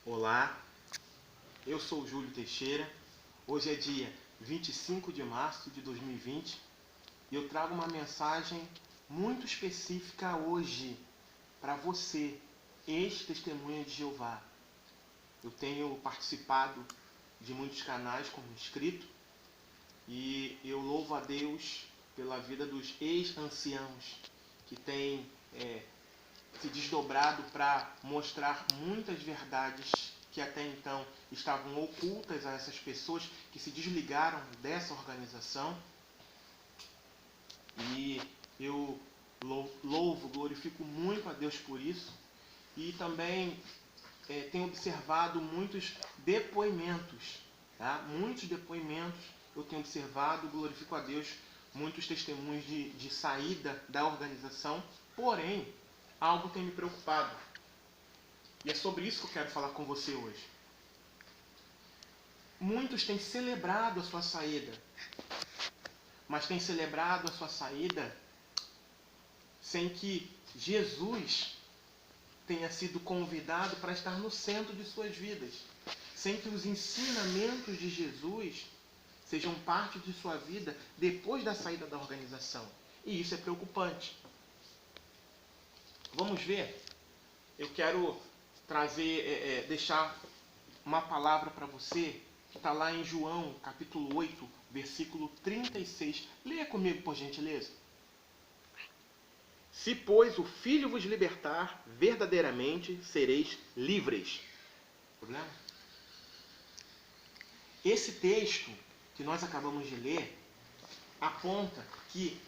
Olá, eu sou o Júlio Teixeira. Hoje é dia 25 de março de 2020 e eu trago uma mensagem muito específica hoje para você, ex-testemunha de Jeová. Eu tenho participado de muitos canais como inscrito e eu louvo a Deus pela vida dos ex-anciãos que têm se desdobrado para mostrar muitas verdades que até então estavam ocultas a essas pessoas que se desligaram dessa organização. E eu louvo, glorifico muito a Deus por isso. E também tenho observado muitos depoimentos, tá? Muitos depoimentos eu tenho observado, glorifico a Deus, muitos testemunhos de saída da organização. Porém, algo tem me preocupado. E é sobre isso que eu quero falar com você hoje. Muitos têm celebrado a sua saída, mas têm celebrado a sua saída sem que Jesus tenha sido convidado para estar no centro de suas vidas, sem que os ensinamentos de Jesus sejam parte de sua vida depois da saída da organização. E isso é preocupante. Vamos ver? Eu quero deixar uma palavra para você que está lá em João, capítulo 8, versículo 36. Leia comigo, por gentileza. Se, pois, o Filho vos libertar, verdadeiramente sereis livres. Problema? Esse texto que nós acabamos de ler aponta que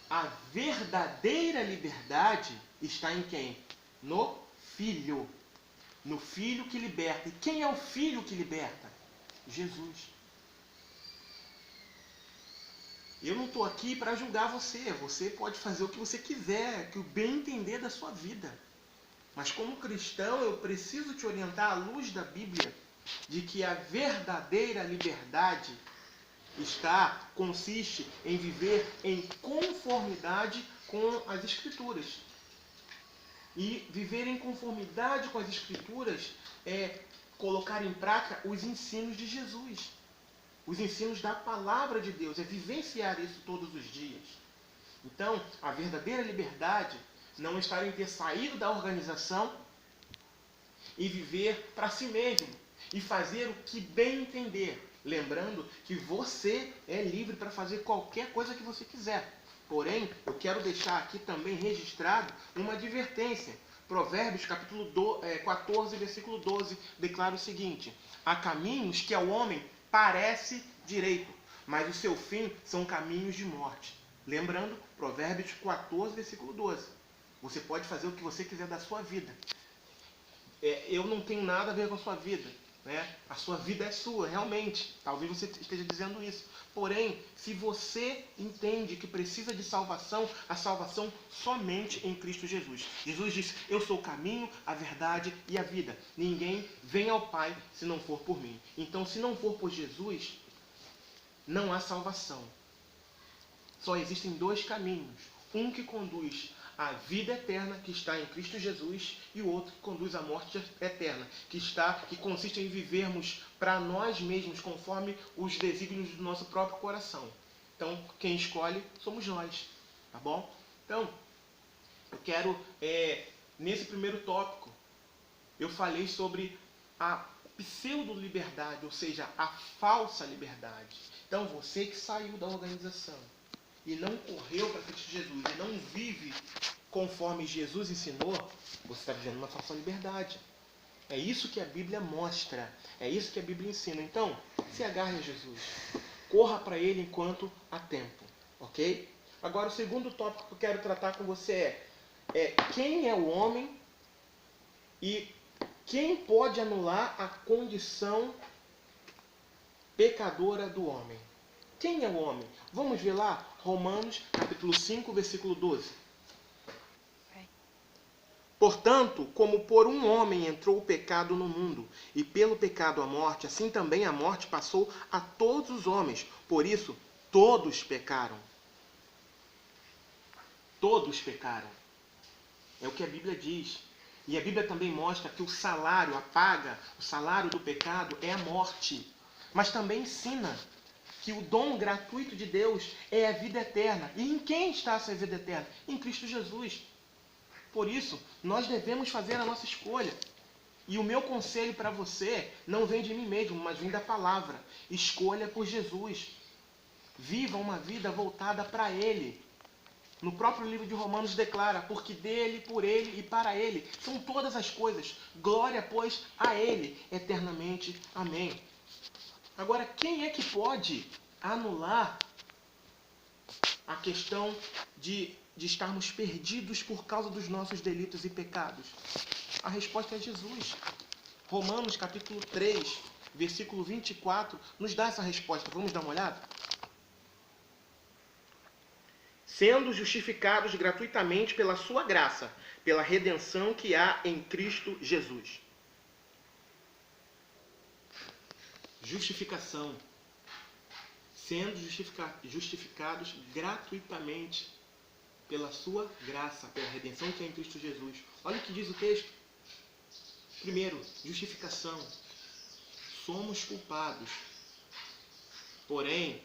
a verdadeira liberdade está em quem? No Filho. No Filho que liberta. E quem é o Filho que liberta? Jesus. Eu não estou aqui para julgar você. Você pode fazer o que você quiser, que o bem entender da sua vida. Mas como cristão, eu preciso te orientar à luz da Bíblia de que a verdadeira liberdade consiste em viver em conformidade com as Escrituras. E viver em conformidade com as Escrituras é colocar em prática os ensinos de Jesus. Os ensinos da palavra de Deus. É vivenciar isso todos os dias. Então, a verdadeira liberdade não está em ter saído da organização e viver para si mesmo. E fazer o que bem entender. Lembrando que você é livre para fazer qualquer coisa que você quiser. Porém, eu quero deixar aqui também registrado uma advertência. Provérbios capítulo 14, versículo 12, declara o seguinte: há caminhos que ao homem parece direito, mas o seu fim são caminhos de morte. Lembrando, Provérbios 14, versículo 12. Você pode fazer o que você quiser da sua vida. Eu não tenho nada a ver com a sua vida. Né? A sua vida é sua, realmente. Talvez você esteja dizendo isso. Porém, se você entende que precisa de salvação, a salvação somente em Cristo Jesus. Jesus disse: eu sou o caminho, a verdade e a vida. Ninguém vem ao Pai se não for por mim. Então, se não for por Jesus, não há salvação. Só existem dois caminhos. Um que conduz à vida eterna, que está em Cristo Jesus, e o outro que conduz à morte eterna, que consiste em vivermos para nós mesmos, conforme os desígnios do nosso próprio coração. Então, quem escolhe somos nós. Tá bom? Então, eu quero, nesse primeiro tópico, eu falei sobre a pseudo-liberdade, ou seja, a falsa liberdade. Então, você que saiu da organização e não correu para Cristo Jesus, e não vive conforme Jesus ensinou, você está vivendo uma falsa liberdade. É isso que a Bíblia mostra, é isso que a Bíblia ensina. Então, se agarre a Jesus, corra para Ele enquanto há tempo, ok? Agora, o segundo tópico que eu quero tratar com você é quem é o homem e quem pode anular a condição pecadora do homem. Quem é o homem? Vamos ver lá, Romanos, capítulo 5, versículo 12. Portanto, como por um homem entrou o pecado no mundo, e pelo pecado a morte, assim também a morte passou a todos os homens. Por isso, todos pecaram. Todos pecaram. É o que a Bíblia diz. E a Bíblia também mostra que o salário, a paga, o salário do pecado é a morte. Mas também ensina que o dom gratuito de Deus é a vida eterna. E em quem está essa vida eterna? Em Cristo Jesus. Por isso, nós devemos fazer a nossa escolha. E o meu conselho para você não vem de mim mesmo, mas vem da palavra. Escolha por Jesus. Viva uma vida voltada para Ele. No próprio livro de Romanos declara, porque dele, por ele e para ele são todas as coisas. Glória, pois, a ele eternamente. Amém. Agora, quem é que pode anular a questão de estarmos perdidos por causa dos nossos delitos e pecados? A resposta é Jesus. Romanos capítulo 3, versículo 24, nos dá essa resposta. Vamos dar uma olhada? Sendo justificados gratuitamente pela sua graça, pela redenção que há em Cristo Jesus. Justificação. Sendo justificados gratuitamente pela sua graça, pela redenção que há em Cristo Jesus. Olha o que diz o texto. Primeiro, justificação. Somos culpados. Porém,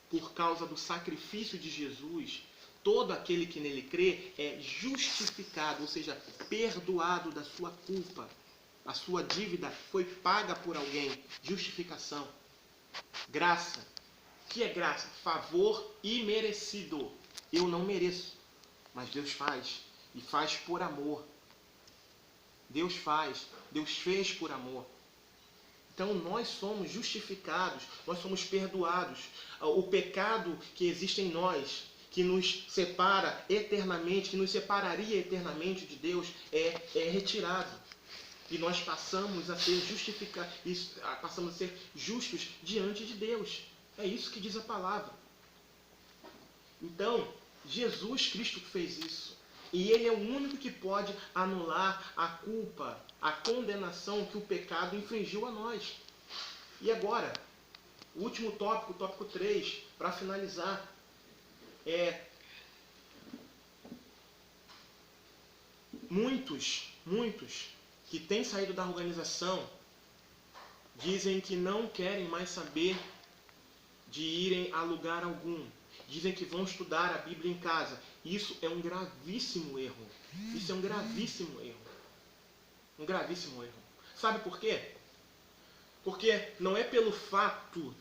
por causa do sacrifício de Jesus, todo aquele que nele crê é justificado, ou seja, perdoado da sua culpa. A sua dívida foi paga por alguém. Justificação. Graça. O que é graça? Favor imerecido. Eu não mereço, mas Deus faz. E faz por amor. Deus faz. Deus fez por amor. Então nós somos justificados, nós somos perdoados. O pecado que existe em nós, que nos separa eternamente, que nos separaria eternamente de Deus, é retirado. E nós passamos a ser passamos a ser justos diante de Deus. É isso que diz a palavra. Então, Jesus Cristo fez isso. E Ele é o único que pode anular a culpa, a condenação que o pecado infligiu a nós. E agora, o último tópico, o tópico 3, para finalizar, muitos que têm saído da organização dizem que não querem mais saber de irem a lugar algum. Dizem que vão estudar a Bíblia em casa. Isso é um gravíssimo erro. Isso é um gravíssimo erro. Um gravíssimo erro. Sabe por quê? Porque não é pelo fato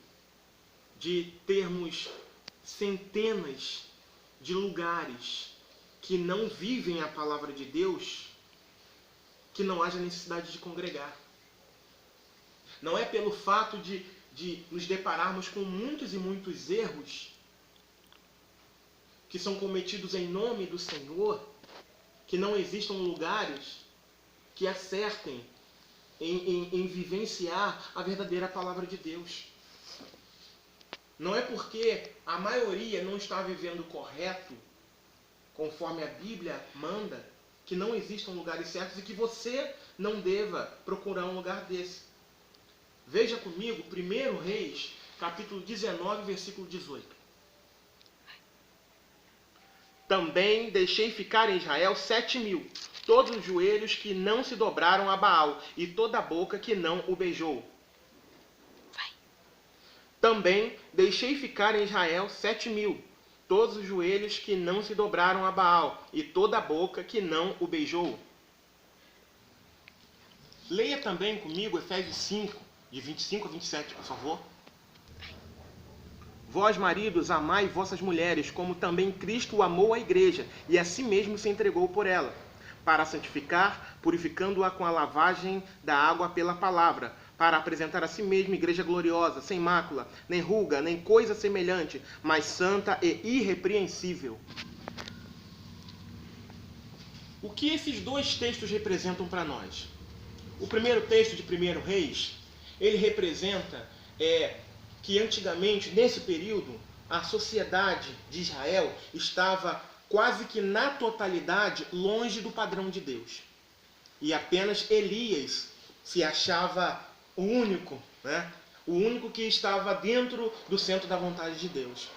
de termos centenas de lugares que não vivem a palavra de Deus que não haja necessidade de congregar. Não é pelo fato de nos depararmos com muitos e muitos erros que são cometidos em nome do Senhor, que não existam lugares que acertem em vivenciar a verdadeira palavra de Deus. Não é porque a maioria não está vivendo correto, conforme a Bíblia manda, que não existam lugares certos e que você não deva procurar um lugar desse. Veja comigo 1 Reis, capítulo 19, versículo 18. Também deixei ficar em Israel 7.000, todos os joelhos que não se dobraram a Baal, e toda a boca que não o beijou. Também deixei ficar em Israel 7.000, todos os joelhos que não se dobraram a Baal, e toda a boca que não o beijou. Leia também comigo Efésios 5, de 25 a 27, por favor. Vós, maridos, amai vossas mulheres, como também Cristo amou a igreja, e a si mesmo se entregou por ela, para santificar, purificando-a com a lavagem da água pela palavra, para apresentar a si mesmo igreja gloriosa, sem mácula, nem ruga, nem coisa semelhante, mas santa e irrepreensível. O que esses dois textos representam para nós? O primeiro texto de 1 Reis, ele representa que antigamente, nesse período, a sociedade de Israel estava quase que na totalidade longe do padrão de Deus. E apenas Elias se achava o único, o único que estava dentro do centro da vontade de Deus.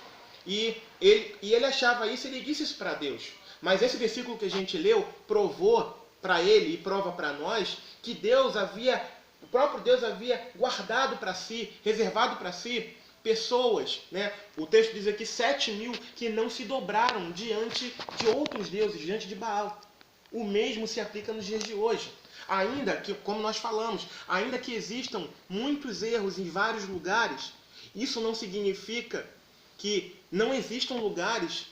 E ele achava isso, ele disse isso para Deus. Mas esse versículo que a gente leu provou para ele e prova para nós que o próprio Deus havia guardado para si, reservado para si pessoas, né? O texto diz aqui 7.000 que não se dobraram diante de outros deuses, diante de Baal. O mesmo se aplica nos dias de hoje. Ainda que, como nós falamos, ainda que existam muitos erros em vários lugares, isso não significa que não existam lugares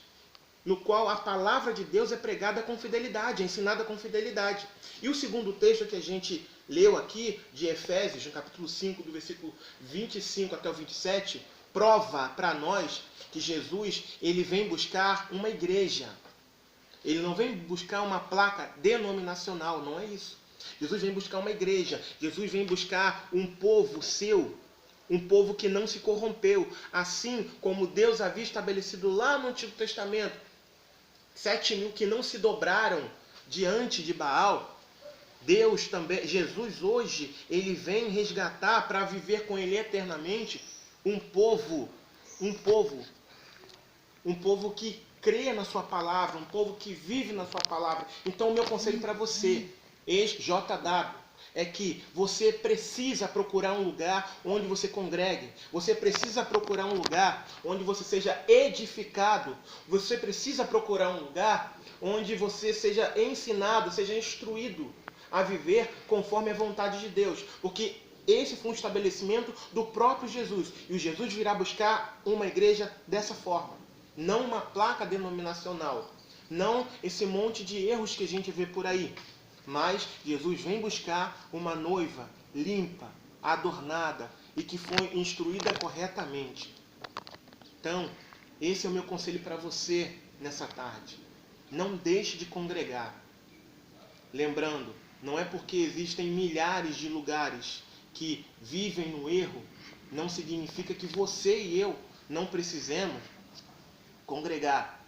no qual a palavra de Deus é pregada com fidelidade, é ensinada com fidelidade. E o segundo texto que a gente leu aqui, de Efésios, no capítulo 5, do versículo 25 até o 27, prova para nós que Jesus ele vem buscar uma igreja. Ele não vem buscar uma placa denominacional, não é isso. Jesus vem buscar uma igreja. Jesus vem buscar um povo seu, um povo que não se corrompeu. Assim como Deus havia estabelecido lá no Antigo Testamento, 7.000 que não se dobraram diante de Baal. Deus também, Jesus hoje, ele vem resgatar para viver com ele eternamente um povo que crê na sua palavra, um povo que vive na sua palavra. Então o meu conselho para você, ex-JW, é que você precisa procurar um lugar onde você congregue. Você precisa procurar um lugar onde você seja edificado. Você precisa procurar um lugar onde você seja ensinado, seja instruído a viver conforme a vontade de Deus. Porque esse foi um estabelecimento do próprio Jesus. E o Jesus virá buscar uma igreja dessa forma. Não uma placa denominacional. Não esse monte de erros que a gente vê por aí. Mas Jesus vem buscar uma noiva limpa, adornada e que foi instruída corretamente. Então, esse é o meu conselho para você nessa tarde. Não deixe de congregar. Lembrando, não é porque existem milhares de lugares que vivem no erro, não significa que você e eu não precisemos congregar.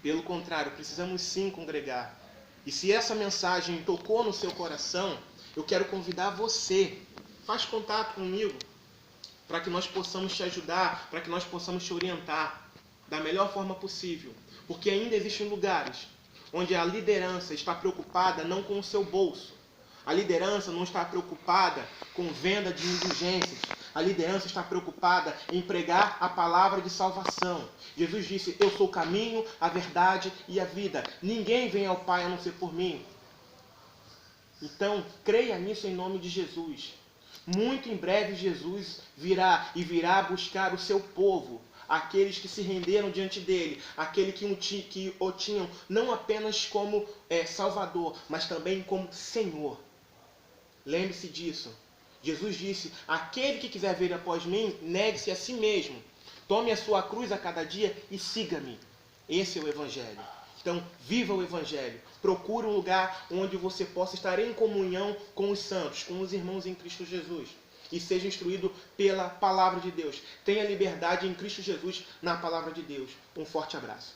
Pelo contrário, precisamos sim congregar. E se essa mensagem tocou no seu coração, eu quero convidar você. Faz contato comigo para que nós possamos te ajudar, para que nós possamos te orientar da melhor forma possível. Porque ainda existem lugares onde a liderança está preocupada não com o seu bolso. A liderança não está preocupada com venda de indulgências. A liderança está preocupada em pregar a palavra de salvação. Jesus disse, eu sou o caminho, a verdade e a vida. Ninguém vem ao Pai a não ser por mim. Então, creia nisso em nome de Jesus. Muito em breve Jesus virá e virá buscar o seu povo. Aqueles que se renderam diante dele, aqueles que o tinham não apenas como Salvador, mas também como Senhor. Lembre-se disso. Jesus disse, aquele que quiser vir após mim, negue-se a si mesmo. Tome a sua cruz a cada dia e siga-me. Esse é o Evangelho. Então, viva o Evangelho. Procure um lugar onde você possa estar em comunhão com os santos, com os irmãos em Cristo Jesus. E seja instruído pela palavra de Deus. Tenha liberdade em Cristo Jesus na palavra de Deus. Um forte abraço.